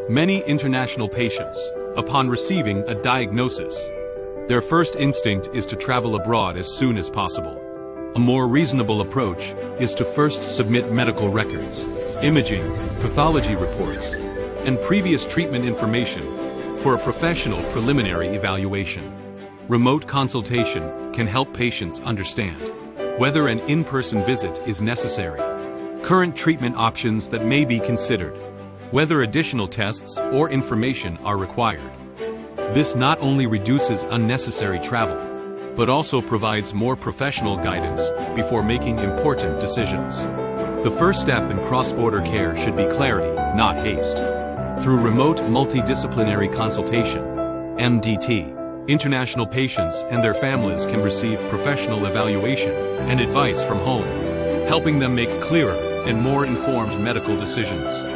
Many international patients, upon receiving a diagnosis, their first instinct is to travel abroad as soon as possible. A more reasonable approach is to first submit medical records, imaging, pathology reports, and previous treatment information for a professional preliminary evaluation. Remote consultation can help patients understand whether an in-person visit is necessary, current treatment options that may be considered, whether additional tests or information are required. This not only reduces unnecessary travel, but also provides more professional guidance before making important decisions. The first step in cross-border care should be clarity, not haste. Through remote multidisciplinary consultation, MDT, international patients and their families can receive professional evaluation and advice from home, helping them make clearer and more informed medical decisions.